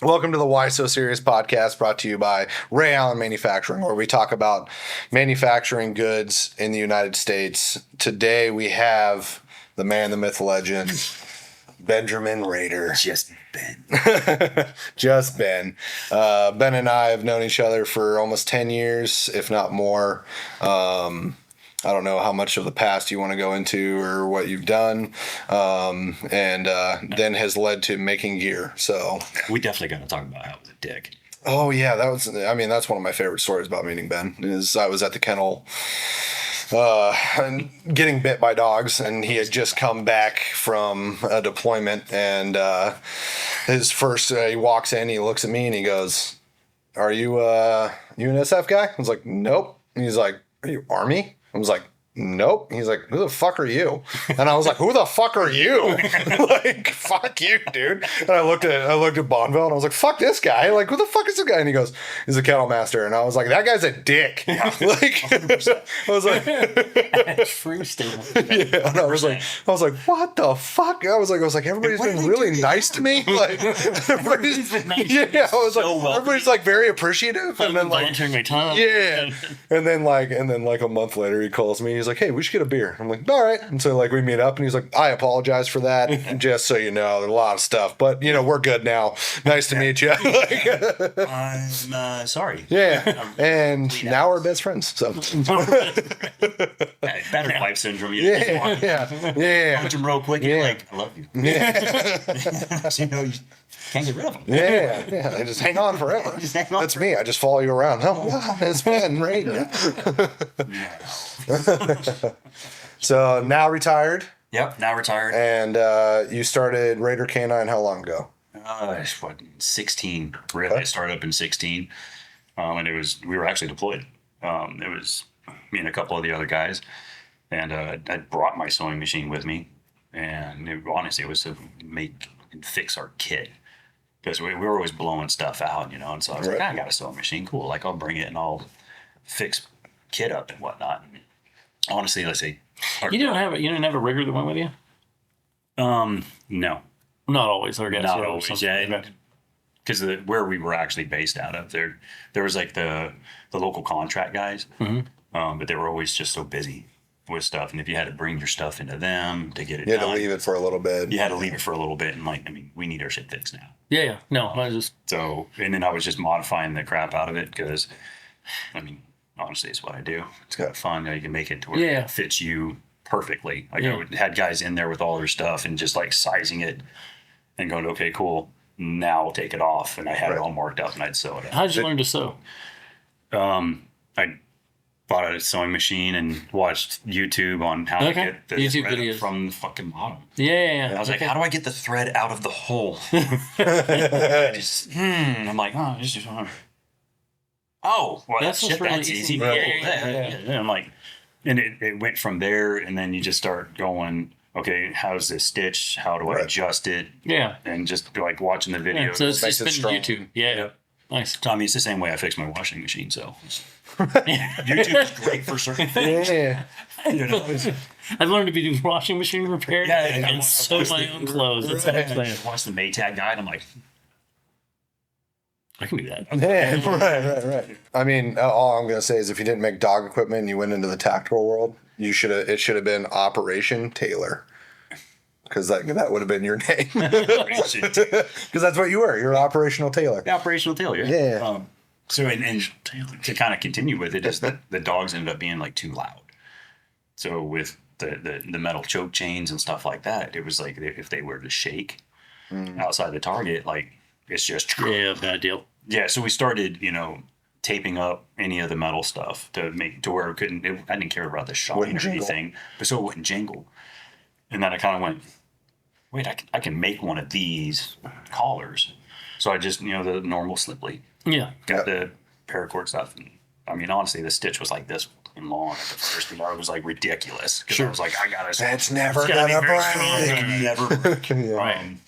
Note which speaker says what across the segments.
Speaker 1: Welcome to the Why So Serious podcast, brought to you by Ray Allen Manufacturing, where we talk about manufacturing goods in the United States. Today we have the man, the myth, the legend, Benjamin Rader.
Speaker 2: Just Ben.
Speaker 1: Just Ben. Ben and I have known each other for almost 10 years, if not more. I don't know how much of the past you want to go into or what you've done, and then has led to making gear. So
Speaker 2: We definitely got to talk about how it was a dick.
Speaker 1: oh yeah, that's one of my favorite stories about meeting Ben. Is I was at the kennel, and getting bit by dogs, and he had just come back from a deployment, and his first he walks in, he looks at me, and he goes, "Are you you an SF guy?" I was like, "Nope." And he's like, "Are you Army?" I was like, "Nope." He's like, "Who the fuck are you?" And I was like, "Who the fuck are you?" Like, fuck you, dude. And I looked at Bonville, and I was like, "Fuck this guy." Like, who the fuck is this guy? And he goes, "He's a kennel master." And I was like, "That guy's a dick." Like, I was like,
Speaker 2: Free statement.
Speaker 1: yeah. And I was like, "What the fuck?" I was like, everybody's been really nice to me. Like, everybody's
Speaker 2: been nice.
Speaker 1: yeah. I was
Speaker 2: So
Speaker 1: like,
Speaker 2: welcoming.
Speaker 1: everybody's like very appreciative, and then like,
Speaker 2: volunteering my time.
Speaker 1: yeah. And then like a month later he calls me. He's like, "Hey, we should get a beer." I'm like, "All right." And so like we meet up, and he's like, "I apologize for that. And just so you know, there's a lot of stuff, but you know, we're good now. Nice to meet you." Like,
Speaker 2: I'm sorry.
Speaker 1: yeah. And now we're best friends. So
Speaker 2: Battered wife syndrome. You
Speaker 1: yeah, yeah.
Speaker 2: punch him real quick. And
Speaker 1: Yeah.
Speaker 2: you're like, I love you.
Speaker 1: Yeah.
Speaker 2: So, you know, you can't get rid of him.
Speaker 1: Yeah. They just hang on forever.
Speaker 2: Just hang on
Speaker 1: That's me. I just follow you around. Oh God, it's Ben Rader. So now retired,
Speaker 2: Yep. Now retired.
Speaker 1: and you started Rader K9 how long ago?
Speaker 2: What, 16. Really, I started up in 16. And we were actually deployed. It was me and a couple of the other guys. And I brought my sewing machine with me. And honestly, it was to make and fix our kit. Because we were always blowing stuff out, you know. And so I was like,
Speaker 1: Right.
Speaker 2: I got a sewing machine. Cool. Like, I'll bring it and I'll fix kit up and whatnot. Honestly, let's say.
Speaker 3: You didn't have a rigger that went with you?
Speaker 2: No.
Speaker 3: Not always, I guess.
Speaker 2: Not
Speaker 3: yeah,
Speaker 2: always,
Speaker 3: something
Speaker 2: yeah.
Speaker 3: like that.
Speaker 2: Because where we were actually based out of, there was like the local contract guys, but they were always just so busy with stuff. And if you had to bring your stuff into them to get it
Speaker 1: You had
Speaker 2: done,
Speaker 1: to leave it for a little bit.
Speaker 2: you had to leave it for a little bit. And like, I mean, we need our shit fixed now.
Speaker 3: Yeah. No, I just
Speaker 2: So, and then I was just modifying the crap out of it because, I mean, honestly, it's what I do. It's got fun. You can make it to where
Speaker 3: Yeah.
Speaker 2: it fits you perfectly. Like
Speaker 3: Yeah.
Speaker 2: I had guys in there with all their stuff and just like sizing it and going, okay, cool. Now I'll take it off. And I had it all marked up and I'd sew it up.
Speaker 3: how'd you learn to sew?
Speaker 2: I bought a sewing machine and watched YouTube on how to
Speaker 3: Okay.
Speaker 2: get the
Speaker 3: YouTube
Speaker 2: thread
Speaker 3: videos.
Speaker 2: from the fucking bottom.
Speaker 3: Yeah.
Speaker 2: And I was like, how do I get the thread out of the hole? I'm like, oh, it's just, oh, well,
Speaker 3: That's
Speaker 2: that's
Speaker 3: really
Speaker 2: that's
Speaker 3: easy.
Speaker 2: easy. Yeah. And I'm like, and it went from there, and then you just start going, okay, how's this stitch? How do I
Speaker 1: Right.
Speaker 2: adjust it?
Speaker 3: Yeah.
Speaker 2: And just like watching the video.
Speaker 3: So it's
Speaker 1: makes
Speaker 3: just
Speaker 1: it
Speaker 3: been
Speaker 1: strong.
Speaker 3: YouTube. Yeah.
Speaker 2: Yep.
Speaker 3: Nice.
Speaker 2: I mean, it's the same way I fix my washing machine. So YouTube is great for certain things.
Speaker 1: Yeah.
Speaker 2: You know,
Speaker 3: I've learned to be doing washing machine repair
Speaker 2: Yeah,
Speaker 3: and sew my own clothes. That's what I'm saying.
Speaker 2: watch the Maytag guide. I'm like,
Speaker 3: I can do that.
Speaker 1: Yeah, right. I mean, all I'm gonna say is if you didn't make dog equipment and you went into the tactical world, it should have been Operation Taylor. Because that would have been your name. Because that's what you were. You're an operational tailor.
Speaker 2: the operational tailor.
Speaker 1: Yeah.
Speaker 2: So and to kind of continue with it is that the dogs ended up being like too loud. So with the metal choke chains and stuff like that, it was like if they were to shake outside the target, like it's just
Speaker 3: Yeah, bad deal.
Speaker 2: yeah. So we started, taping up any of the metal stuff to make to where it couldn't. I didn't care about the shine
Speaker 1: Wouldn't
Speaker 2: or
Speaker 1: jingle.
Speaker 2: anything, but so it wouldn't jingle. And then I kind of went, wait, I can make one of these collars. So I just, the normal slip lead.
Speaker 3: Yeah.
Speaker 2: Got the paracord stuff. And I mean, honestly, the stitch was like this fucking long at the first. It was like ridiculous. Because I was like, I got to.
Speaker 1: That's never
Speaker 3: gotta be
Speaker 1: gonna
Speaker 3: very
Speaker 1: break.
Speaker 2: Never.
Speaker 1: Yeah.
Speaker 3: Right.
Speaker 2: And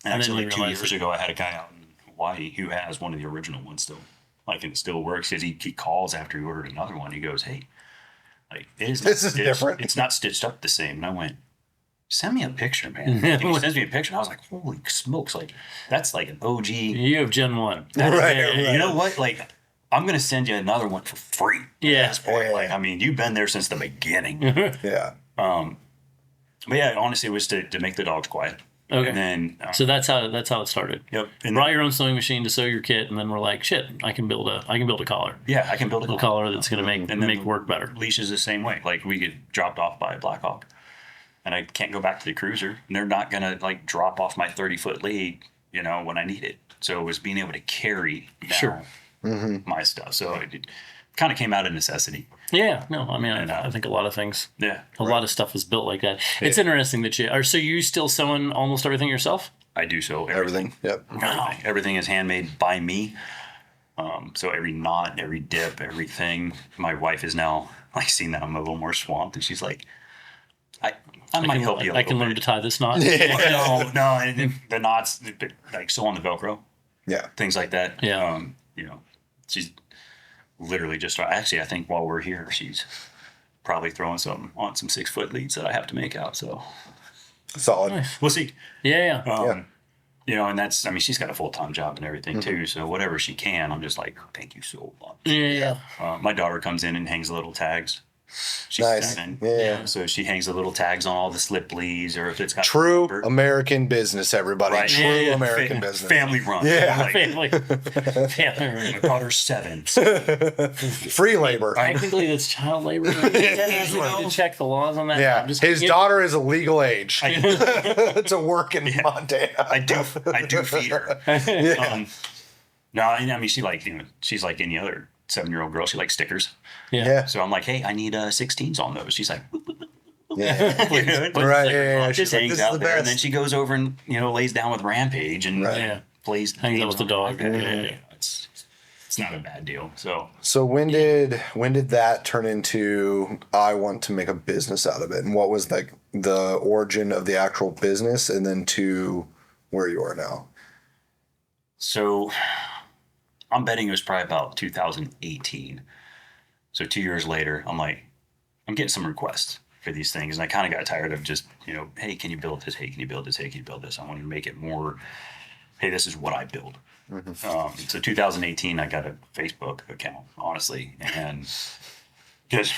Speaker 3: then
Speaker 2: actually,
Speaker 3: you
Speaker 2: like 2
Speaker 3: realize
Speaker 2: years ago, I had a guy out in Hawaii who has one of the original ones still. Like, and it still works. Because he calls after he ordered another one. He goes, hey, like,
Speaker 1: This is different.
Speaker 2: It's not stitched up the same. And I went, send me a picture, man. And he sends me a picture, and I was like, holy smokes, like that's like an OG.
Speaker 3: You have Gen 1.
Speaker 1: Right.
Speaker 2: You know what? Like, I'm gonna send you another one for free.
Speaker 3: Yeah.
Speaker 2: At this point. Like, I mean, you've been there since the beginning.
Speaker 1: Yeah.
Speaker 2: But yeah, honestly, it was to make the dogs quiet.
Speaker 3: Okay.
Speaker 2: And then,
Speaker 3: So that's how it started.
Speaker 2: yep. And
Speaker 3: Brought your own sewing machine to sew your kit, and then we're like, shit, I can build a collar.
Speaker 2: yeah, I can build a
Speaker 3: Collar that's gonna make
Speaker 2: And then
Speaker 3: make work better.
Speaker 2: Leashes the same way. Like, we get dropped off by a Blackhawk, and I can't go back to the cruiser. And they're not gonna like drop off my 30-foot lead, you know, when I need it. So it was being able to carry now
Speaker 3: Sure.
Speaker 2: my stuff. So it kind of came out of necessity.
Speaker 3: Yeah, no, I mean, I think a lot of things,
Speaker 2: Yeah,
Speaker 3: a lot of stuff is built like that. It's interesting that so you still sewing almost everything yourself?
Speaker 2: I do so.
Speaker 1: Everything. Yep.
Speaker 2: Everything is handmade by me. So every knot, every dip, everything. My wife is now like seeing that I'm a little more swamped, and she's like, I might help you.
Speaker 3: I can learn to tie this knot.
Speaker 2: No, and the knots like sew on the Velcro,
Speaker 1: Yeah.
Speaker 2: things like that.
Speaker 3: Yeah.
Speaker 2: You know, she's literally just actually. I think while we're here, she's probably throwing some on some 6-foot leads that I have to make out. So
Speaker 1: Solid.
Speaker 2: we'll see.
Speaker 3: Yeah.
Speaker 1: Yeah.
Speaker 2: You know, and that's, I mean, she's got a full-time job and everything too. So whatever she can, I'm just like, thank you so much.
Speaker 3: Yeah.
Speaker 2: My daughter comes in and hangs the little tags. She's
Speaker 1: Nice.
Speaker 2: 7.
Speaker 1: Yeah.
Speaker 2: So she hangs the little tags on all the slip leads, or if it's got
Speaker 1: True
Speaker 2: rubber.
Speaker 1: American business, everybody.
Speaker 2: Right.
Speaker 1: True
Speaker 3: Yeah.
Speaker 1: American business.
Speaker 2: Family run.
Speaker 1: Yeah.
Speaker 2: Like,
Speaker 3: Family.
Speaker 2: my daughter's 7.
Speaker 1: Free labor.
Speaker 3: Technically, that's child labor. We need to check the laws on that.
Speaker 1: Yeah.
Speaker 3: I'm just-
Speaker 1: His daughter is a legal age to work in
Speaker 2: I
Speaker 1: Montana.
Speaker 2: do feed her. No, I mean, she like, you know, she's like any other 7-year-old girl. She likes stickers.
Speaker 1: Yeah.
Speaker 2: So I'm like, hey, I need 16s on those. She's like,
Speaker 1: Yeah.
Speaker 2: you know,
Speaker 1: Right. Yeah.
Speaker 2: just
Speaker 1: She's like,
Speaker 2: hangs
Speaker 1: this is
Speaker 2: out
Speaker 1: the
Speaker 2: there, and then
Speaker 1: best.
Speaker 2: she goes over and, you know, lays down with Rampage and
Speaker 1: Right.
Speaker 3: Yeah.
Speaker 2: plays
Speaker 3: Hangs out with the dog.
Speaker 2: Yeah. It's not a bad deal.
Speaker 1: So when did that turn into I want to make a business out of it? And what was like the origin of the actual business and then to where you are now?
Speaker 2: So I'm betting it was probably about 2018. So 2 years later, I'm like, I'm getting some requests for these things. And I kind of got tired of just, you know, hey, can you build this? Hey, can you build this? Hey, can you build this? I want to make it more, hey, this is what I build. So 2018, I got a Facebook account, honestly. And because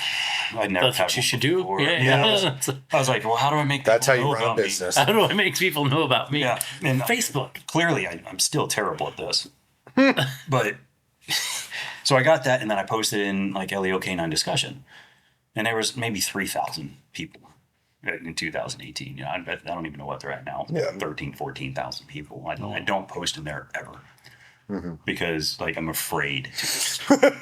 Speaker 2: I'd never
Speaker 3: That's
Speaker 2: had
Speaker 3: what you
Speaker 2: one
Speaker 3: should do.
Speaker 2: before.
Speaker 3: Yeah.
Speaker 2: I was like, well, how do I make
Speaker 1: That's how
Speaker 2: people
Speaker 1: you
Speaker 2: know
Speaker 1: run a
Speaker 2: about me?
Speaker 1: business.
Speaker 3: How do I make people know about me?
Speaker 2: Yeah. And
Speaker 3: Facebook.
Speaker 2: Clearly, I'm still terrible at this. But so I got that, and then I posted in like Rader K9 discussion, and there was maybe 3,000 people in 2018. You know, I don't even know what they're at now.
Speaker 1: Yeah.
Speaker 2: 13, 14,000 people. I don't post in there ever because like I'm afraid to.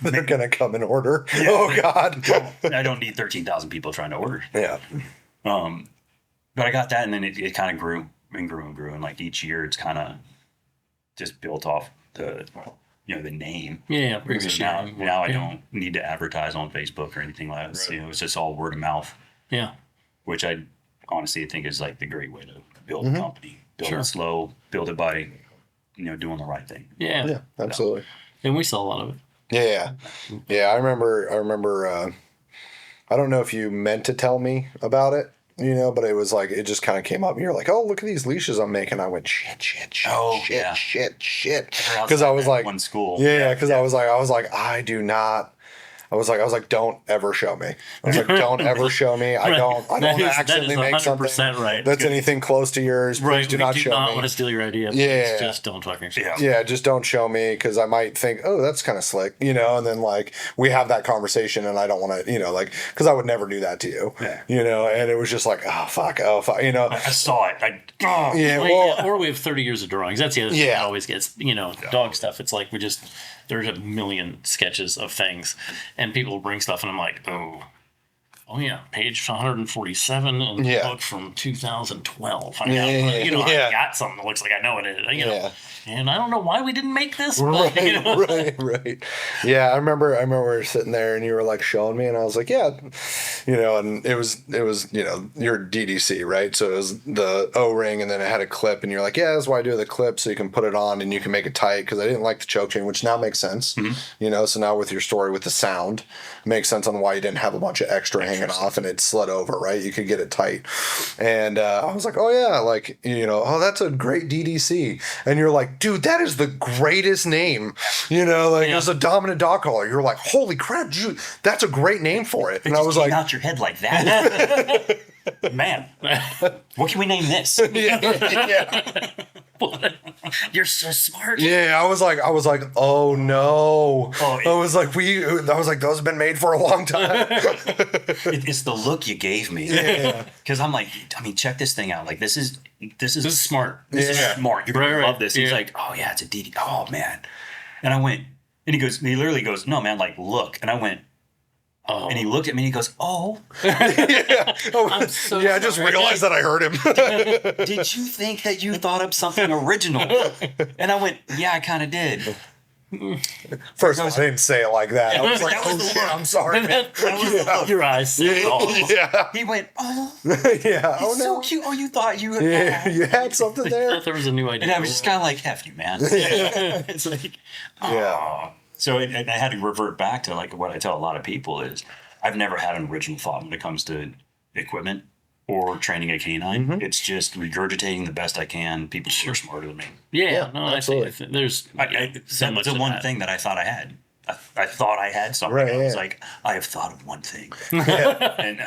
Speaker 1: They're gonna come in order. Oh God.
Speaker 2: I don't need 13,000 people trying to order.
Speaker 1: Yeah.
Speaker 2: But I got that, and then it kind of grew and grew and grew, and like each year it's kind of just built off the, you know, the name.
Speaker 3: Yeah.
Speaker 2: Because now I don't need to advertise on Facebook or anything like that.
Speaker 1: Right.
Speaker 2: You know, it's just all word of mouth,
Speaker 3: Yeah.
Speaker 2: which I honestly think is like the great way to build a company. Build
Speaker 3: Sure.
Speaker 2: it slow, build it by, you know, doing the right thing.
Speaker 3: Yeah.
Speaker 1: Yeah. Absolutely.
Speaker 3: And we sell a lot of it.
Speaker 1: Yeah. Yeah. I remember. I don't know if you meant to tell me about it, you know, but it was like it just kind of came up. And you're like, "Oh, look at these leashes I'm making." I went, "Shit,
Speaker 2: Oh, yeah.
Speaker 1: shit."
Speaker 2: Because
Speaker 1: Because I was like,
Speaker 2: one school.
Speaker 1: yeah. Because I was like, I do not. I was like, don't ever show me. I was like, don't ever show me. I don't accidentally make something
Speaker 3: 100% right.
Speaker 1: that's anything close to yours. Please
Speaker 3: Right.
Speaker 1: do not show me.
Speaker 3: want to steal your idea.
Speaker 1: Yeah.
Speaker 3: Just don't fucking show.
Speaker 2: Yeah.
Speaker 1: Yeah, just don't show me because I might think, oh, that's kind of slick, you know, and then like we have that conversation and I don't want to, you know, like, because I would never do that to you,
Speaker 2: Yeah.
Speaker 1: you know, and it was just like, oh, fuck, you know.
Speaker 2: I saw it.
Speaker 1: Yeah,
Speaker 3: Well,
Speaker 1: well,
Speaker 3: yeah, or we have 30 years of drawings. That's the other thing
Speaker 1: Yeah.
Speaker 3: that always gets, you know, dog stuff. It's like there's a million sketches of things, and people bring stuff, and I'm like, oh yeah, page 147 in the
Speaker 1: Yeah.
Speaker 3: book from 2012. I
Speaker 1: Yeah,
Speaker 3: got, you know,
Speaker 1: yeah.
Speaker 3: I got something that looks like I know what it is. You know,
Speaker 1: Yeah.
Speaker 3: and I don't know why we didn't make this, but
Speaker 1: Right. Yeah, I remember we were sitting there and you were like showing me, and I was like, yeah, and it was your DDC, right? So it was the O-ring, and then it had a clip, and you're like, yeah, that's why I do the clip, so you can put it on and you can make it tight, because I didn't like the choke chain, which now makes sense. So now with your story with the sound, it makes sense on why you didn't have a bunch of extra hanging off and it slid over, right? You could get it tight. And I was like, oh yeah, like, that's a great DDC. And you're like, dude, that is the greatest name. It was a dominant dog collar. You're like, holy crap, dude, that's a great name for it. And I was like,
Speaker 2: out your head like that. Man, what can we name this?
Speaker 1: yeah.
Speaker 2: You're so smart.
Speaker 1: Yeah, I was like, oh no. I was like, those have been made for a long time.
Speaker 2: It's the look you gave me.
Speaker 1: Yeah.
Speaker 2: Because I'm like, check this thing out. Like, this is
Speaker 3: smart.
Speaker 2: This is smart. You're gonna love this. He's like, oh yeah, it's a DD. Oh man. And I went, and he literally goes, no man, like look. And I went, oh. And he looked at me and he goes, oh.
Speaker 1: Yeah.
Speaker 3: I'm so
Speaker 1: I just realized that I heard him.
Speaker 2: Did you think that you thought up something original? And I went, yeah, I kind of did.
Speaker 1: First of all, I didn't say it like that. I was like,
Speaker 2: That was
Speaker 1: oh
Speaker 2: the
Speaker 1: shit,
Speaker 2: look.
Speaker 1: I'm sorry, man.
Speaker 3: Your eyes.
Speaker 1: Yeah.
Speaker 2: He went, oh.
Speaker 1: Yeah. Oh
Speaker 2: It's
Speaker 1: no.
Speaker 2: so cute. Oh, you thought you had.
Speaker 1: Yeah, you had something
Speaker 3: I
Speaker 1: there.
Speaker 3: thought there was a new idea.
Speaker 2: And I was just kind of like, F you, man. It's like,
Speaker 1: Yeah.
Speaker 2: So I had to revert back to like what I tell a lot of people is I've never had an original thought when it comes to equipment or training a canine. It's just regurgitating the best I can. People who are smarter than me.
Speaker 3: Yeah, no,
Speaker 1: absolutely.
Speaker 3: I think there's so much
Speaker 2: That's the
Speaker 3: of
Speaker 2: one
Speaker 3: that.
Speaker 2: thing that I thought I had. I thought I had something.
Speaker 1: Right,
Speaker 2: I was
Speaker 1: yeah.
Speaker 2: like, I have thought of one thing.
Speaker 1: Yeah.
Speaker 2: And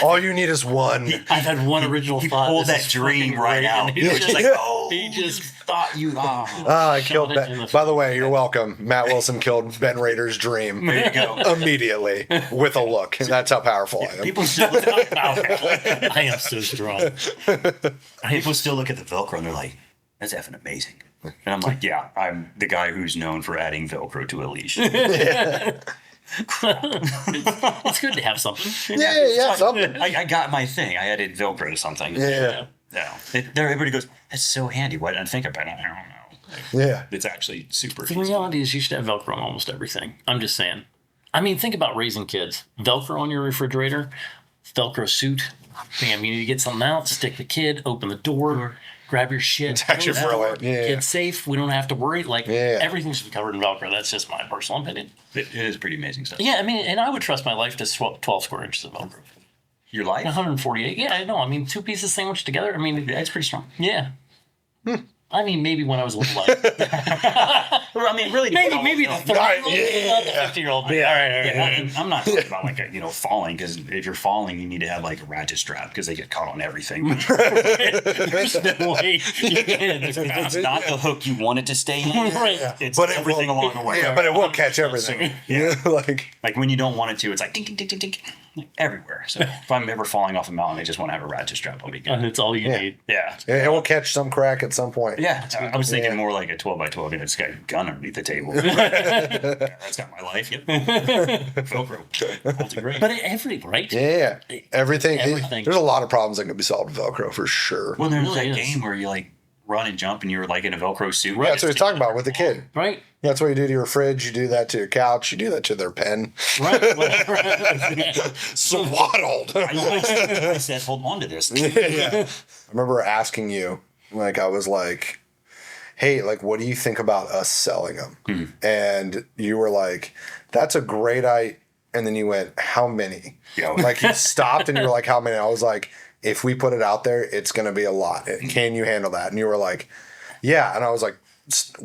Speaker 1: All you need is one.
Speaker 3: I've had one original
Speaker 2: he
Speaker 3: thought.
Speaker 2: pulled
Speaker 3: This
Speaker 2: that
Speaker 3: is
Speaker 2: dream
Speaker 3: fucking
Speaker 2: right
Speaker 3: great,
Speaker 2: out.
Speaker 3: and
Speaker 2: He was just like, oh.
Speaker 3: he just thought you.
Speaker 1: I killed
Speaker 3: shot it in
Speaker 1: Ben.
Speaker 3: the
Speaker 1: By the way, you're welcome. Matt Wilson killed Ben Rader's dream.
Speaker 2: There you go.
Speaker 1: Immediately with a look. That's how powerful I am.
Speaker 2: People still,
Speaker 3: I am so strong.
Speaker 2: people still look at the Velcro and they're like, that's effing amazing. And I'm like, yeah, I'm the guy who's known for adding Velcro to a leash.
Speaker 3: It's good to have something.
Speaker 1: Yeah, something.
Speaker 2: I got my thing. I added Velcro to something.
Speaker 1: Yeah.
Speaker 2: Yeah. Everybody goes, that's so handy. Why didn't I think about it? I don't know.
Speaker 1: Yeah.
Speaker 2: It's actually super
Speaker 3: The
Speaker 2: easy.
Speaker 3: reality is you should have Velcro on almost everything. I'm just saying. I mean, think about raising kids. Velcro on your refrigerator, Velcro suit. Bam, you need to get something out, stick the kid, open the door, grab your shit.
Speaker 1: It's actually
Speaker 3: throw it out.
Speaker 1: brilliant. Yeah.
Speaker 3: Kid's safe. We don't have to worry. Like,
Speaker 1: Yeah.
Speaker 3: everything should be covered in Velcro. That's just my personal opinion.
Speaker 2: It is pretty amazing stuff.
Speaker 3: Yeah, I mean, and I would trust my life to 12 square inches of Velcro.
Speaker 2: Your life?
Speaker 3: 148. Yeah, I know. I mean, 2 pieces sandwiched together. I mean,
Speaker 2: Yeah, it's pretty strong.
Speaker 3: yeah. I mean, maybe when I was a little light.
Speaker 2: Well, I mean, really.
Speaker 3: maybe the 50-year-old. Yeah. All right.
Speaker 2: I'm not talking about like falling, because if you're falling, you need to have like a ratchet strap because they get caught on everything.
Speaker 3: There's no way you can.
Speaker 2: It's not the hook you want it to stay in.
Speaker 3: Right.
Speaker 2: It's
Speaker 1: But it
Speaker 2: everything
Speaker 1: will-
Speaker 2: along the way.
Speaker 1: Yeah, but it will catch everything.
Speaker 2: Yeah.
Speaker 1: Like,
Speaker 2: Like when you don't want it to, it's like ding, ding, ding, ding, ding, everywhere. So if I'm ever falling off a mountain, I just want to have a ratchet strap. I'll be good.
Speaker 3: And it's all you
Speaker 1: Yeah.
Speaker 3: need.
Speaker 2: Yeah.
Speaker 1: it will catch some crack at some point.
Speaker 2: Yeah, I was thinking
Speaker 1: Yeah.
Speaker 2: more like a 12 by 12, and it's got a gun underneath the table. That's got my life. Yep. Velcro. Holds it great.
Speaker 3: But right?
Speaker 1: Yeah. Everything.
Speaker 3: Everything.
Speaker 1: There's a lot of problems that can be solved with Velcro for sure.
Speaker 2: Well, there's
Speaker 3: really
Speaker 2: that
Speaker 3: is.
Speaker 2: game where you like run and jump, and you're like in a Velcro suit.
Speaker 1: Yeah, that's what he's talking about with the kid.
Speaker 3: Right?
Speaker 1: That's what you do to your fridge. You do that to your couch. You do that to their pen.
Speaker 3: Right.
Speaker 1: Swaddled.
Speaker 2: I said, hold on to this.
Speaker 1: Yeah. I remember asking you, like, I was like, hey, like, what do you think about us selling them? And you were like, that's a great idea. And then you went, how many?
Speaker 2: Yeah.
Speaker 1: Like, you stopped and you were like, how many? I was like, if we put it out there, it's going to be a lot. Can you handle that? And you were like, yeah. And I was like,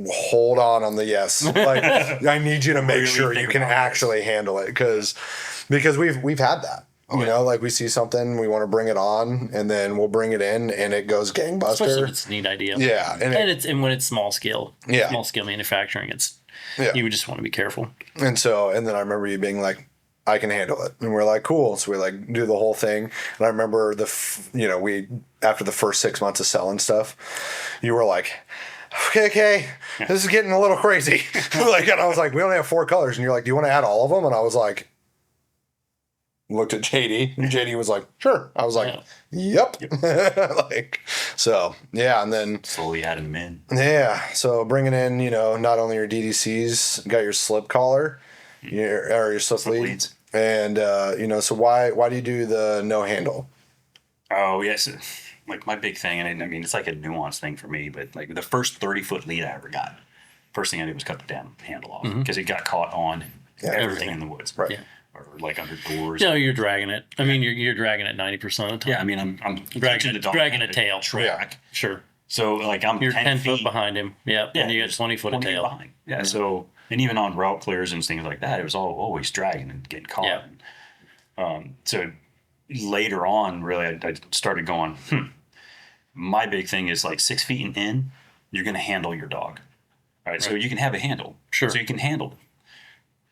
Speaker 1: hold on the yes. Like, I need you to make
Speaker 2: Really
Speaker 1: sure you
Speaker 2: think
Speaker 1: can
Speaker 2: about this.
Speaker 1: actually handle it. Because we've had that. You know, like we see something, we want to bring it on, and then we'll bring it in, and it goes
Speaker 3: Especially if
Speaker 1: gangbuster.
Speaker 3: it's a neat idea.
Speaker 1: Yeah,
Speaker 3: And when it's small scale.
Speaker 1: Yeah.
Speaker 3: Small scale manufacturing,
Speaker 1: Yeah.
Speaker 3: you would just want to be careful.
Speaker 1: And then I remember you being like, I can handle it, and we're like, cool. So we like do the whole thing, and I remember we after the first 6 months of selling stuff, you were like, okay, this is getting a little crazy. Like, and I was like, we only have 4 colors, and you're like, do you want to add all of them? And I was like, looked at JD, and JD was like, "Sure." I was like,
Speaker 3: Yeah.
Speaker 1: "Yep." Like, so yeah, and then
Speaker 2: Slowly adding them in.
Speaker 1: yeah, so bringing in, not only your DDCs, got your slip collar, your slip lead,
Speaker 2: leads.
Speaker 1: and so why do you do the no handle?
Speaker 2: Oh yes, like my big thing, and I mean it's like a nuanced thing for me, but like the first 30-foot lead I ever got, first thing I did was cut the damn handle off because it got caught on everything in the woods,
Speaker 1: Right.
Speaker 3: Yeah.
Speaker 2: or like under doors.
Speaker 3: No, you're dragging it. I mean, you're dragging it 90% of the time.
Speaker 2: Yeah, I mean I'm
Speaker 3: Dragging
Speaker 2: the dog
Speaker 3: a tail.
Speaker 2: track.
Speaker 3: Sure.
Speaker 2: So like I'm
Speaker 3: You're 10
Speaker 2: feet
Speaker 3: foot behind him. Yeah. And you got 20 foot of
Speaker 2: 20
Speaker 3: tail.
Speaker 2: behind. Yeah. So and even on route clears and things like that, it was always dragging and getting caught.
Speaker 3: Yeah.
Speaker 2: So later on, really, I started going. My big thing is like 6 feet and in, you're going to handle your dog. All right. So you can have a handle.
Speaker 3: Sure.
Speaker 2: So you can handle it.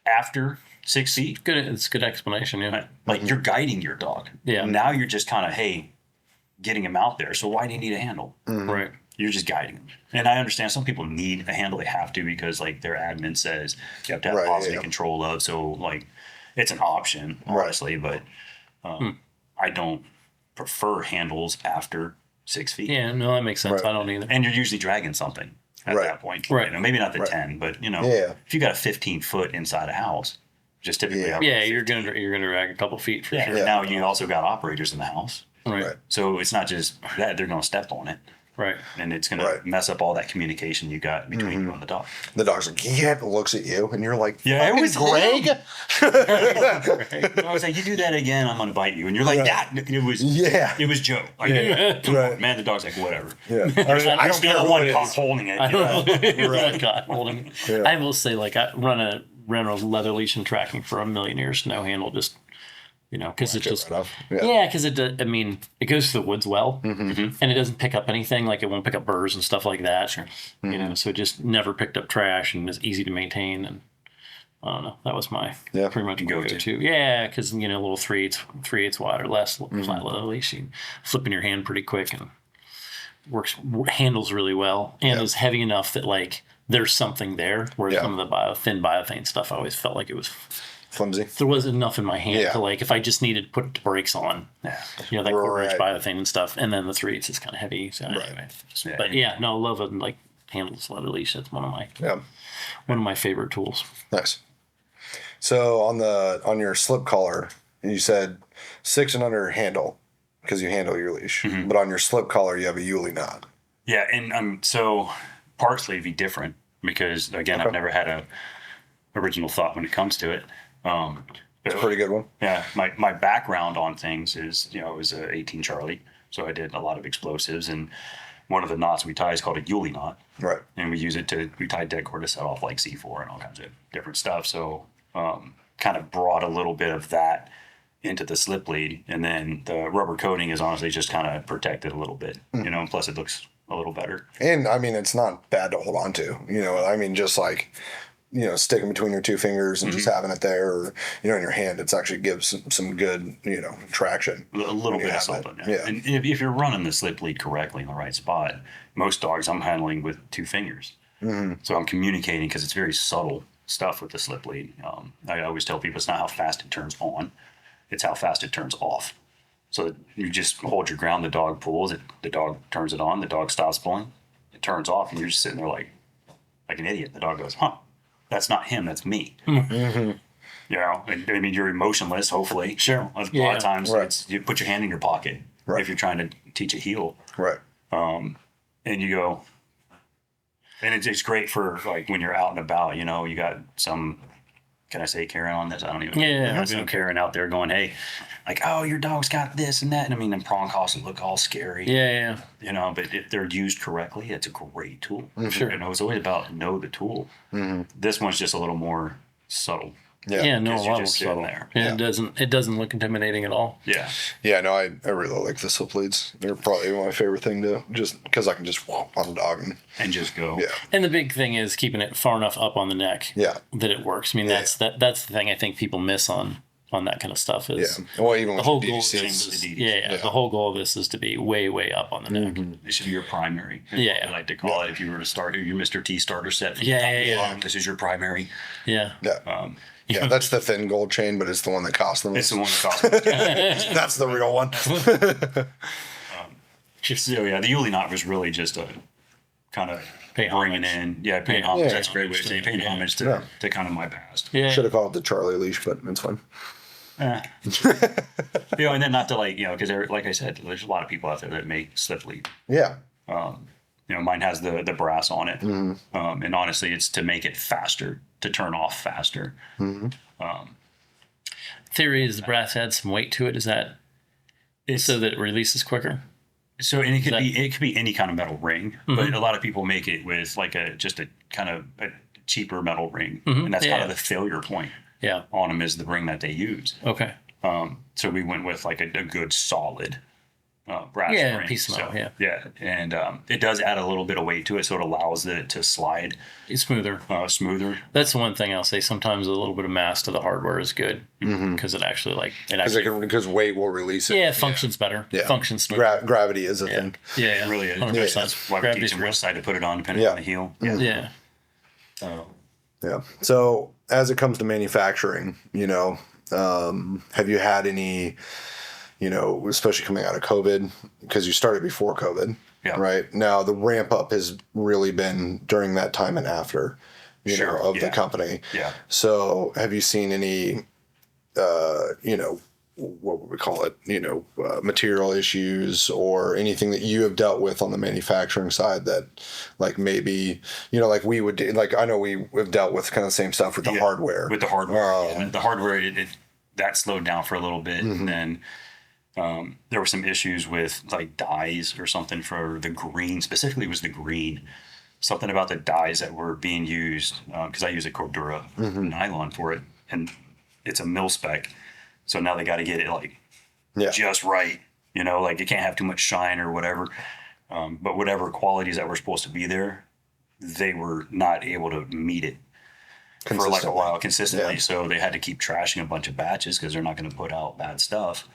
Speaker 2: After 6 feet,
Speaker 3: Good. It's a good explanation. Yeah.
Speaker 2: like you're guiding your dog.
Speaker 3: Yeah.
Speaker 2: Now you're just kind of, hey, getting him out there. So why do you need a handle?
Speaker 3: Right.
Speaker 2: You're just guiding them. And I understand some people need a handle. They have to because like their admin says you have to have positive control of. So like it's an option, honestly, but I don't prefer handles after 6 feet.
Speaker 3: Yeah. No, that makes sense.
Speaker 1: Right.
Speaker 3: I don't either.
Speaker 2: And you're usually dragging something at that point.
Speaker 3: Right.
Speaker 2: Maybe not the 10, but if you got a 15 foot inside a house, just typically
Speaker 3: Yeah. You're gonna drag a couple feet for sure.
Speaker 2: Now you also got operators in the house.
Speaker 3: Right.
Speaker 2: So it's not just that they're going to step on it.
Speaker 3: Right.
Speaker 2: And it's going to mess up all that communication you got between you and the dog.
Speaker 1: The dog's like, yeah, looks at you, and you're like,
Speaker 2: Yeah, it was
Speaker 1: Greg.
Speaker 2: I was like, you do that again, I'm going to bite you. And you're like, it was Joe. Like, come on, man, the dog's like, whatever.
Speaker 1: Yeah. I don't care what it is.
Speaker 2: Holding it.
Speaker 3: God, holding. I will say, like, I run a leather leash and tracking for a million years, no handle, just because it just because I mean it goes through the woods well, and it doesn't pick up anything, like it won't pick up burrs and stuff like that. Sure. So it just never picked up trash and is easy to maintain. And I don't know, that was my pretty much go-to. Yeah, because little 3/8 wide or less flat leather leash, you flip in your hand pretty quick and handles really well, and is heavy enough that like there's something there. Whereas some of the thin biothane stuff, I always felt like it was
Speaker 1: flimsy.
Speaker 3: There wasn't enough in my hand to like if I just needed to put the brakes on, that quarter-inch biothane and stuff, and then the 3/8 is kind of heavy. So anyway, but love it. Like handles leather leash. That's one of my favorite tools.
Speaker 1: Nice. So on your slip collar, you said 6 and under handle because you handle your leash, but on your slip collar you have a Yuli knot.
Speaker 2: Yeah, and so partially it'd be different because again I've never had a original thought when it comes to it.
Speaker 1: It's a pretty good one.
Speaker 2: Yeah, my background on things is, I was a 18 Charlie, so I did a lot of explosives, and one of the knots we tie is called a Yuli knot.
Speaker 1: Right.
Speaker 2: And we use it we tie dead cord to set off like C4 and all kinds of different stuff. So kind of brought a little bit of that into the slip lead, and then the rubber coating is honestly just kind of protected a little bit, and plus it looks a little better.
Speaker 1: And I mean, it's not bad to hold on to, I mean, just like, sticking between your two fingers and just having it there, or in your hand, it's actually gives some good, traction.
Speaker 2: A little bit of something. Yeah. And if you're running the slip lead correctly in the right spot, most dogs I'm handling with 2 fingers. So I'm communicating because it's very subtle stuff with the slip lead. I always tell people it's not how fast it turns on, it's how fast it turns off. So you just hold your ground, the dog pulls it, the dog turns it on, the dog stops pulling, it turns off, and you're just sitting there like an idiot. The dog goes, huh. That's not him. That's me. I mean, you're emotionless. Hopefully,
Speaker 3: sure.
Speaker 2: A lot of times, you put your hand in your pocket if you're trying to teach a heel.
Speaker 1: Right.
Speaker 2: And you go, and it's great for like when you're out and about. You got some. Can I say Karen on this? I don't even.
Speaker 3: Yeah.
Speaker 2: Some Karen out there going, hey, like, oh, your dog's got this and that. And I mean, them prong costs look all scary.
Speaker 3: Yeah.
Speaker 2: But if they're used correctly, it's a great tool.
Speaker 3: Sure.
Speaker 2: It's always about know the tool. This one's just a little more subtle.
Speaker 3: Yeah, no, a lot more
Speaker 2: subtle
Speaker 3: there. And it doesn't look intimidating at all.
Speaker 2: Yeah.
Speaker 1: Yeah, no, I really like the slip leads. They're probably my favorite thing to just because I can just walk on a dog
Speaker 2: and just go.
Speaker 1: Yeah.
Speaker 3: And the big thing is keeping it far enough up on the neck.
Speaker 1: Yeah.
Speaker 3: That it works. I mean, that's the thing I think people miss on on that kind of stuff. Is
Speaker 1: Well, even
Speaker 3: the
Speaker 1: with
Speaker 3: whole
Speaker 1: the
Speaker 3: goal.
Speaker 1: DDCs.
Speaker 3: The whole goal of this is to be way, way up on the neck.
Speaker 2: It should be your primary.
Speaker 3: Yeah.
Speaker 2: I like to call it if you were to start your Mr. T starter set.
Speaker 3: Yeah.
Speaker 2: This is your primary.
Speaker 3: Yeah.
Speaker 1: Yeah. Yeah, that's the thin gold chain, but it's the one that costs the
Speaker 2: It's
Speaker 1: most.
Speaker 2: the one that costs.
Speaker 1: That's the real one.
Speaker 2: So yeah, the Uli knot was really just a kind of
Speaker 3: Pay
Speaker 2: bringing
Speaker 3: homage.
Speaker 2: in, paying homage.
Speaker 1: Yeah.
Speaker 2: That's a great way to say paying homage to kind of my past.
Speaker 3: Yeah.
Speaker 1: Should have called it the Charlie leash, but it's fine.
Speaker 2: And then not to because like I said, there's a lot of people out there that make slip lead.
Speaker 1: Yeah.
Speaker 2: Mine has the brass on it, and honestly, it's to make it faster, to turn off faster.
Speaker 3: Theory is the brass adds some weight to it. Is that so that it releases quicker?
Speaker 2: So, and it could be any kind of metal ring, but a lot of people make it with like just a kind of a cheaper metal ring, and that's kind of the failure point.
Speaker 3: Yeah.
Speaker 2: On them is the ring that they use.
Speaker 3: Okay.
Speaker 2: So we went with like a good solid brass ring.
Speaker 3: Piece of metal.
Speaker 2: And it does add a little bit of weight to it, so it allows it to slide
Speaker 3: It's smoother.
Speaker 2: Smoother.
Speaker 3: That's the one thing I'll say. Sometimes a little bit of mass to the hardware is good because it actually
Speaker 1: Because weight will release it.
Speaker 3: it functions better.
Speaker 1: Yeah.
Speaker 3: Functions smoother.
Speaker 1: Gravity is a thing.
Speaker 3: Yeah.
Speaker 2: It really is.
Speaker 3: 100%.
Speaker 2: That's why we
Speaker 3: Gravity's
Speaker 2: teach them
Speaker 3: real.
Speaker 2: which side to put it on, depending on the heel.
Speaker 3: Yeah.
Speaker 1: Yeah. So as it comes to manufacturing, have you had any, especially coming out of COVID, because you started before COVID, right? Now the ramp up has really been during that time and after, the company.
Speaker 2: Yeah.
Speaker 1: So have you seen any, what would we call it? Material issues or anything that you have dealt with on the manufacturing side that, like maybe, like we would do, like I know we have dealt with kind of the same stuff with the hardware.
Speaker 2: With the hardware, the hardware that slowed down for a little bit, and then there were some issues with like dyes or something for the green. Specifically, it was the green. Something about the dyes that were being used because I use a Cordura nylon for it, and it's a mil spec. So now they got to get it like just right, like it can't have too much shine or whatever. But whatever qualities that were supposed to be there, they were not able to meet it for like a while consistently. Yeah. So they had to keep trashing a bunch of batches because they're not going to put out bad stuff.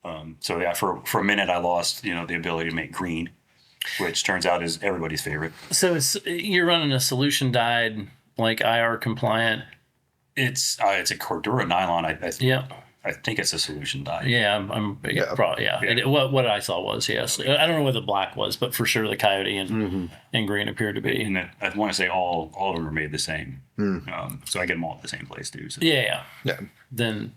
Speaker 2: For a minute I lost, the ability to make green, which turns out is everybody's favorite.
Speaker 3: So you're running a solution dyed, like IR compliant.
Speaker 2: It's a Cordura nylon. I think it's a solution dye.
Speaker 3: Yeah, What I saw was, yes. I don't know what the black was, but for sure the coyote and green appeared to be.
Speaker 2: And I want to say all of them are made the same. So I get them all at the same place too. So.
Speaker 3: Yeah. Then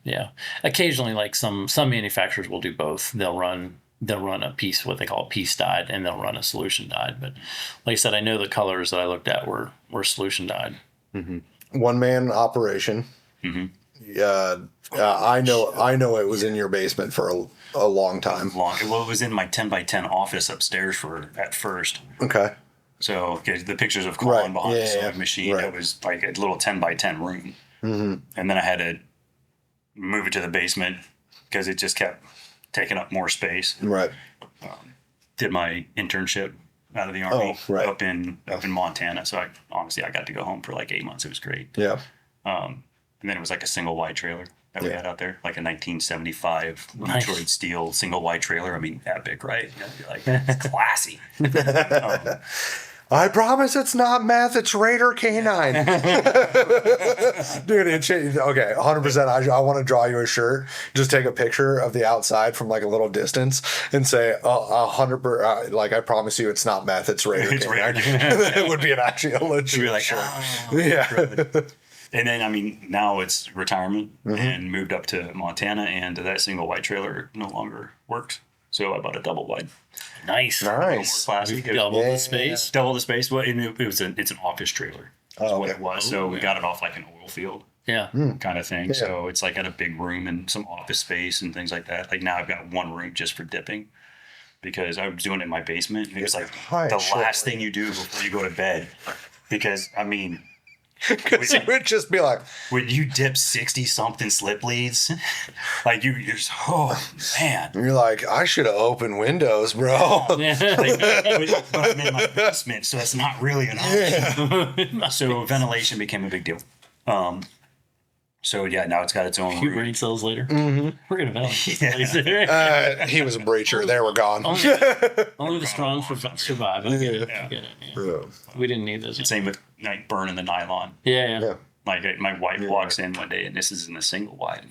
Speaker 3: occasionally, like some manufacturers will do both. They'll run a piece, what they call a piece dyed, and they'll run a solution dyed. But like I said, I know the colors that I looked at were solution dyed.
Speaker 1: One man operation. I know it was in your basement for a long time.
Speaker 2: Well, it was in my 10x10 office upstairs at first.
Speaker 1: Okay.
Speaker 2: So the pictures of Colin behind the sewing machine, it was like a little 10x10 room. And then I had to move it to the basement because it just kept taking up more space.
Speaker 1: Right.
Speaker 2: Did my internship out of the Army up in Montana. So I got to go home for like 8 months. It was great.
Speaker 1: Yeah.
Speaker 2: And then it was like a single wide trailer that we had out there, like a 1975 Detroit steel single wide trailer. I mean, epic, right? Like classy.
Speaker 1: I promise it's not meth. It's Rader K9. Dude, okay, 100%. I want to draw you a shirt. Just take a picture of the outside from like a little distance and say 100%. Like I promise you, it's not meth. It's Rader K9. It would be actually a legit.
Speaker 2: Be like,
Speaker 1: yeah.
Speaker 2: And then, now it's retirement and moved up to Montana, and that single wide trailer no longer works. So I bought a double wide.
Speaker 3: Nice.
Speaker 2: More classy.
Speaker 3: Double the space.
Speaker 2: Double the space. Well, it's an office trailer. That's what it was. So we got it off like an oil field.
Speaker 3: Yeah.
Speaker 2: Kind of thing. Yeah. So it's like at a big room and some office space and things like that. Like now I've got one room just for dipping because I was doing it in my basement. And it was like last thing you do before you go to bed. Because,
Speaker 1: because you would just be like,
Speaker 2: when you dip 60-something slip leads, like you're just, oh man.
Speaker 1: You're like, I should have opened windows, bro.
Speaker 2: But I'm in my basement, so that's not really an option. So ventilation became a big deal. So yeah, now it's got its own
Speaker 3: A few
Speaker 2: room.
Speaker 3: brain cells later. We're gonna balance this
Speaker 2: Yeah.
Speaker 3: place there.
Speaker 1: He was a breacher. They were gone.
Speaker 3: Only the strong survive. I get it.
Speaker 2: Yeah.
Speaker 3: I get it. Yeah.
Speaker 1: Yeah.
Speaker 3: We didn't need those.
Speaker 2: Same with like burning the nylon.
Speaker 3: Yeah.
Speaker 1: Yeah.
Speaker 2: Like my wife walks in one day, and this is in a single wide.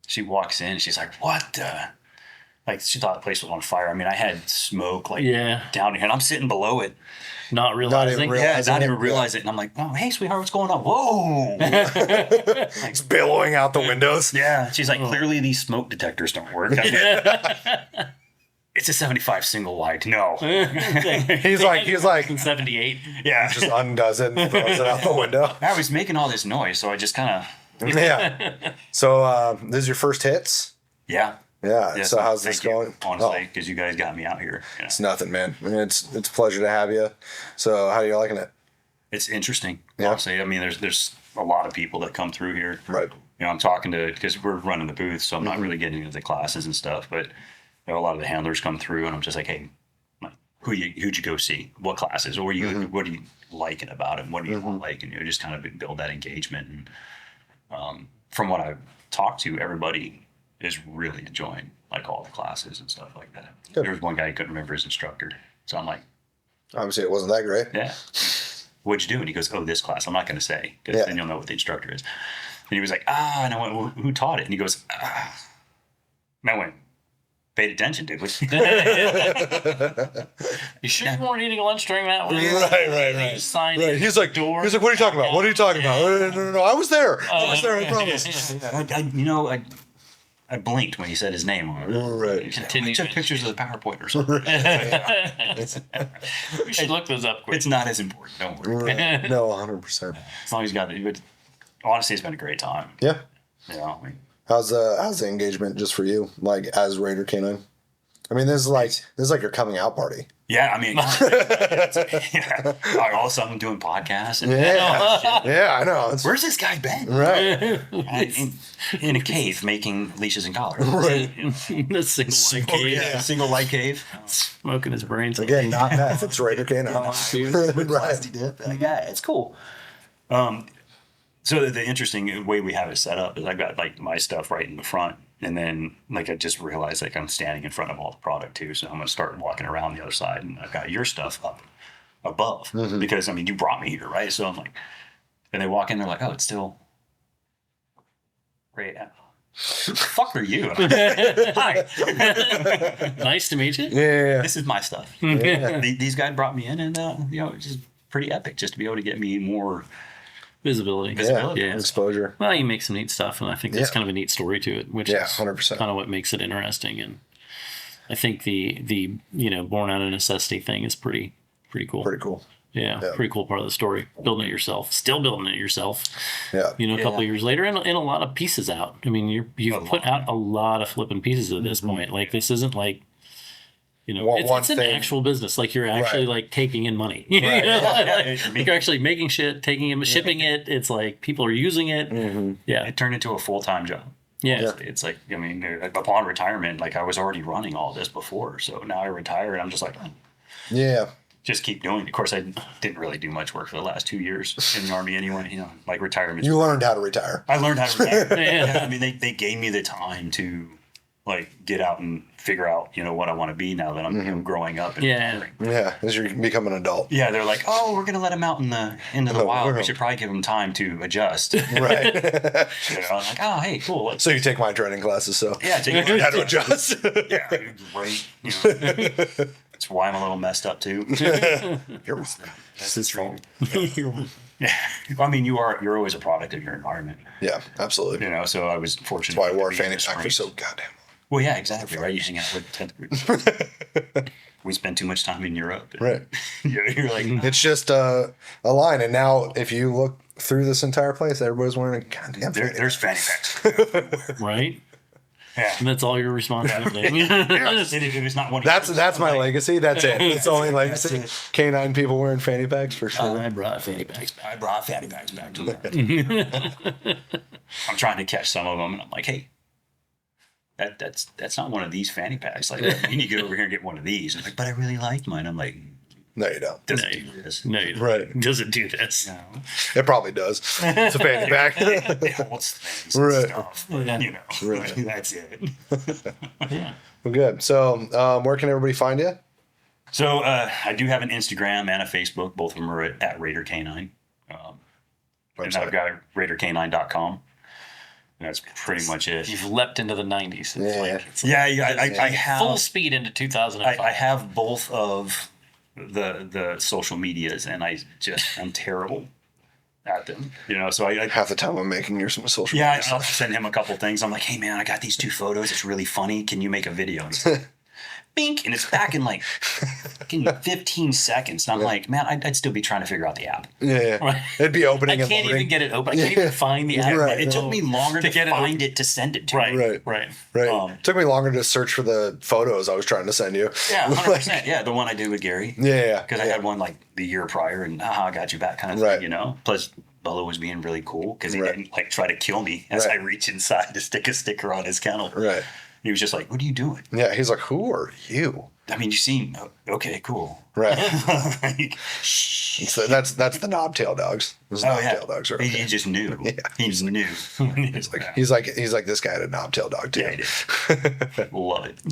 Speaker 2: She walks in, she's like, "What the?" Like she thought the place was on fire. I mean, I had smoke like
Speaker 3: Yeah.
Speaker 2: down here, and I'm sitting below it.
Speaker 3: Not realizing.
Speaker 1: realizing
Speaker 2: Not even
Speaker 1: it,
Speaker 2: realize it. And I'm like, "Oh, hey, sweetheart, what's going on?" Whoa.
Speaker 1: It's billowing out the windows.
Speaker 2: Yeah. She's like, clearly these smoke detectors don't work. I mean, it's a 75 single wide. No.
Speaker 1: He's like,
Speaker 3: In 78.
Speaker 2: Yeah.
Speaker 1: just undoes it and throws it out the window.
Speaker 2: I was making all this noise, so I just kind of,
Speaker 1: Yeah. So this is your first hits?
Speaker 2: yeah.
Speaker 1: Yeah.
Speaker 2: Yeah,
Speaker 1: So how's this
Speaker 2: thank you,
Speaker 1: going?
Speaker 2: honestly, because you guys got me out here. You know.
Speaker 1: It's nothing, man. I mean, it's a pleasure to have you. So how are you liking it?
Speaker 2: It's interesting,
Speaker 1: Yeah.
Speaker 2: honestly. I mean, there's a lot of people that come through here.
Speaker 1: Right.
Speaker 2: You know, I'm talking to, because we're running the booth, so I'm not really getting into the classes and stuff, but you know, a lot of the handlers come through, and I'm just like, hey, like, who'd you go see? What classes? Or what are you liking about it? What do you not like? And you know, just kind of build that engagement. And from what I've talked to, everybody is really enjoying like all the classes and stuff like that.
Speaker 1: Good.
Speaker 2: There was one guy who couldn't remember his instructor, so I'm like,
Speaker 1: Obviously, it wasn't that great.
Speaker 2: yeah. What'd you do? And he goes, oh, this class. I'm not going to say, because
Speaker 1: Yeah.
Speaker 2: then you'll know what the instructor is. And he was like, and I went, well, who taught it? And he goes, And I went, paid attention to it.
Speaker 3: You sure you weren't eating lunch during that one?
Speaker 1: Right.
Speaker 3: Sign
Speaker 1: Right. He's like, what are you talking about? What are you talking about? No. I was there. I promise.
Speaker 2: I blinked when he said his name.
Speaker 1: Right.
Speaker 2: I took pictures of the PowerPoint or something.
Speaker 3: We should look those up quick.
Speaker 2: It's not as important. Don't worry.
Speaker 1: Right. No, 100%.
Speaker 2: As long as you got it. But honestly, it's been a great time.
Speaker 1: Yeah.
Speaker 2: You know, I mean,
Speaker 1: How's the engagement just for you, like as Rader K9? I mean, this is like your coming out party.
Speaker 2: yeah, I mean, all of a sudden I'm doing podcasts. And,
Speaker 1: Yeah, I know. It's
Speaker 2: where's this guy been?
Speaker 1: right.
Speaker 2: In a cave making leashes and collars.
Speaker 1: Right.
Speaker 3: The single light cave.
Speaker 2: Single light cave.
Speaker 3: Smoking his brains.
Speaker 1: Again, not meth. It's Rader K9. Right.
Speaker 2: Yeah, it's cool. So the interesting way we have it set up is I've got like my stuff right in the front, and then like I just realized like I'm standing in front of all the product too, so I'm gonna start walking around the other side, and I've got your stuff up above because I mean you brought me here, right? So I'm like, and they walk in, they're like, oh, it's still Ray. Who the fuck are you? Hi.
Speaker 3: Nice to meet you.
Speaker 1: Yeah.
Speaker 2: This is my stuff.
Speaker 1: Yeah.
Speaker 2: These guys brought me in, and you know, it's just pretty epic just to be able to get me more
Speaker 3: Visibility.
Speaker 1: Yeah. Exposure.
Speaker 3: Well, you make some neat stuff, and I think there's kind of a neat story to it, which
Speaker 1: Yeah,
Speaker 3: is
Speaker 1: 100%.
Speaker 3: kind of what makes it interesting. And I think the born out of necessity thing is pretty cool.
Speaker 1: Pretty cool.
Speaker 3: Yeah, pretty cool part of the story. Building it yourself, still building it yourself.
Speaker 1: Yeah.
Speaker 3: A couple of years later, and a lot of pieces out. I mean, you've put out a lot of flipping pieces at this point. Like this isn't like. It's an actual business. Like you're actually like taking in money. Like you're actually making shit, taking it, shipping it. It's like people are using it. Yeah,
Speaker 2: it turned into a full-time job.
Speaker 3: Yeah.
Speaker 2: It's like, I mean, upon retirement, like I was already running all this before. So now I retire and I'm just like,
Speaker 1: Yeah.
Speaker 2: just keep doing it. Of course, I didn't really do much work for the last 2 years in the Army anyway. You know, like retirement.
Speaker 1: You learned how to retire.
Speaker 2: I learned how to retire. Yeah. I mean, they gave me the time to like get out and figure out, what I want to be now that I'm growing up. And
Speaker 1: Yeah. As you become an adult.
Speaker 2: yeah, they're like, oh, we're going to let him out into the wild. We should probably give him time to adjust.
Speaker 1: Right.
Speaker 2: I'm like, oh, hey, cool.
Speaker 1: So you take my training classes, so
Speaker 2: Yeah, take
Speaker 1: how to adjust.
Speaker 2: Yeah, great. That's why I'm a little messed up too.
Speaker 1: This is wrong.
Speaker 2: Yeah, I mean, you're always a product of your environment.
Speaker 1: Yeah, absolutely.
Speaker 2: So I was fortunate.
Speaker 1: That's why I wore a
Speaker 2: to be in
Speaker 1: fanny
Speaker 2: the
Speaker 1: pack for
Speaker 2: Springs.
Speaker 1: so goddamn long.
Speaker 2: Well, yeah, exactly. Right, you hang out with 10th groups. We spend too much time in Europe.
Speaker 1: Right.
Speaker 2: You're like,
Speaker 1: It's just a line, and now if you look through this entire place, everybody's wearing a goddamn fanny pack.
Speaker 2: there's fanny packs.
Speaker 3: right.
Speaker 2: Yeah.
Speaker 3: And that's all your responsibility.
Speaker 2: It was not one.
Speaker 1: That's my legacy. That's it. It's the only legacy. K9 people wearing fanny packs for sure.
Speaker 3: I brought fanny packs back.
Speaker 2: I brought fanny packs back to them. I'm trying to catch some of them, and I'm like, hey, that's not one of these fanny packs. Like, you need to get over here and get one of these. And like, but I really like mine. I'm like,
Speaker 1: No, you don't.
Speaker 2: Doesn't
Speaker 3: No,
Speaker 2: do this.
Speaker 3: No, you don't.
Speaker 1: Right.
Speaker 3: Doesn't do this.
Speaker 2: No.
Speaker 1: It probably does. It's a fanny pack.
Speaker 2: It holds things and
Speaker 1: Right.
Speaker 2: stuff. But,
Speaker 3: Yeah.
Speaker 2: you know,
Speaker 1: Right.
Speaker 2: that's it.
Speaker 3: Yeah.
Speaker 1: Well, good. So, where can everybody find you?
Speaker 2: So I do have an Instagram and a Facebook. Both of them are at Rader K9. And I've got RaderK9.com. That's pretty much it.
Speaker 3: You've leapt into the 90s. It's
Speaker 1: Yeah.
Speaker 3: like it's
Speaker 2: Yeah, I have
Speaker 3: full speed into 2005.
Speaker 2: I have both of the social medias, and I'm terrible at them. You know, so I
Speaker 1: Half the time I'm making your social
Speaker 2: yeah,
Speaker 1: media
Speaker 2: I'll
Speaker 1: stuff.
Speaker 2: send him a couple things. I'm like, hey man, I got these 2 photos. It's really funny. Can you make a video? And it's like, bink, and it's back in like 15 seconds. And I'm like, man, I'd still be trying to figure out the app.
Speaker 1: Yeah.
Speaker 3: Right.
Speaker 1: It'd be
Speaker 3: I
Speaker 1: opening and
Speaker 3: can't
Speaker 1: loading.
Speaker 3: even get it open. I can't even find the app.
Speaker 1: Right.
Speaker 2: It took me longer to
Speaker 3: get it
Speaker 2: find it to send it to.
Speaker 3: Right,
Speaker 2: me.
Speaker 1: Right.
Speaker 3: right.
Speaker 1: Right. Took me longer to search for the photos I was trying to send you.
Speaker 2: Yeah, 100%. Yeah, the one I did with Gary.
Speaker 1: Yeah.
Speaker 2: Because I had one like the year prior, and I got you back kind of
Speaker 1: Right.
Speaker 2: thing, you know. Plus, Bubba was being really cool because he
Speaker 1: Right.
Speaker 2: didn't like try to kill me as
Speaker 1: Right.
Speaker 2: I reach inside to stick a sticker on his kennel.
Speaker 1: Right.
Speaker 2: He was just like, "What are you doing?"
Speaker 1: Yeah. He's like, who are you?
Speaker 2: I mean, you seem okay, cool.
Speaker 1: Right.
Speaker 2: Like,
Speaker 1: So that's the knobtail dogs. Those
Speaker 2: oh yeah,
Speaker 1: knobtail dogs are
Speaker 2: he
Speaker 1: okay.
Speaker 2: just knew. He just knew.
Speaker 1: He's like this guy had a knobtail dog too.
Speaker 2: Yeah, he did. Love it.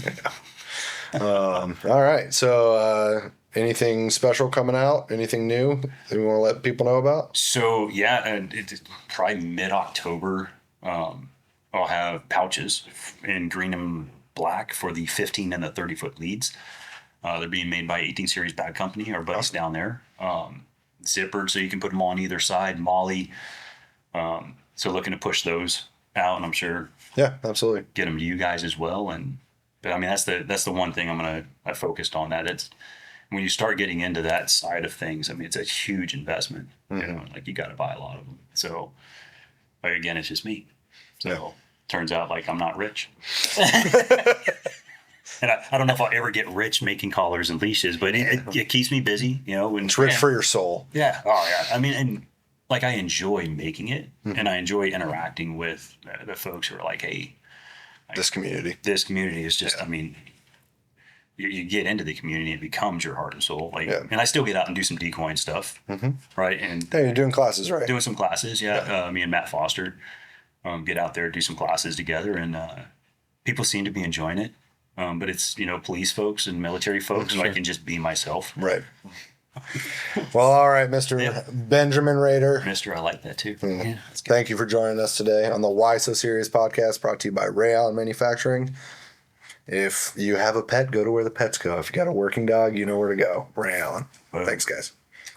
Speaker 1: All right. So, anything special coming out? Anything new that we want to let people know about?
Speaker 2: So yeah, and it's probably mid-October. I'll have pouches in green and black for the 15 and the 30-foot leads. They're being made by 18 Series Bag Company, our buddies down there. Zippered, so you can put them on either side. Molly. So looking to push those out, and I'm sure
Speaker 1: Yeah, absolutely.
Speaker 2: get them to you guys as well. But I mean, that's the one thing I focused on. That it's when you start getting into that side of things. I mean, it's a huge investment. You know, like you got to buy a lot of them. So, like again, it's just me. So turns out like I'm not rich. And I don't know if I'll ever get rich making collars and leashes, but it keeps me busy, you know. When
Speaker 1: It's rich for your soul.
Speaker 2: yeah. Oh, yeah. I mean, and like I enjoy making it, and I enjoy interacting with the folks who are like, hey,
Speaker 1: This community.
Speaker 2: this community is just, I mean, you get into the community, it becomes your heart and soul. Like,
Speaker 1: Yeah.
Speaker 2: and I still get out and do some decoying stuff, right? And
Speaker 1: Hey, you're doing classes, right?
Speaker 2: doing some classes. Yeah. Me and Matt Foster get out there, do some classes together, and people seem to be enjoying it. But it's, you know, police folks and military folks, so I can just be myself.
Speaker 1: Right. Well, all right, Mr.
Speaker 2: Yeah.
Speaker 1: Benjamin Rader.
Speaker 2: Mister, I like that too. Yeah.
Speaker 1: Thank you for joining us today on the Why So Serious podcast, brought to you by Ray Allen Manufacturing. If you have a pet, go to where the pets go. If you got a working dog, you know where to go. Ray Allen.
Speaker 2: Well,
Speaker 1: Thanks, guys.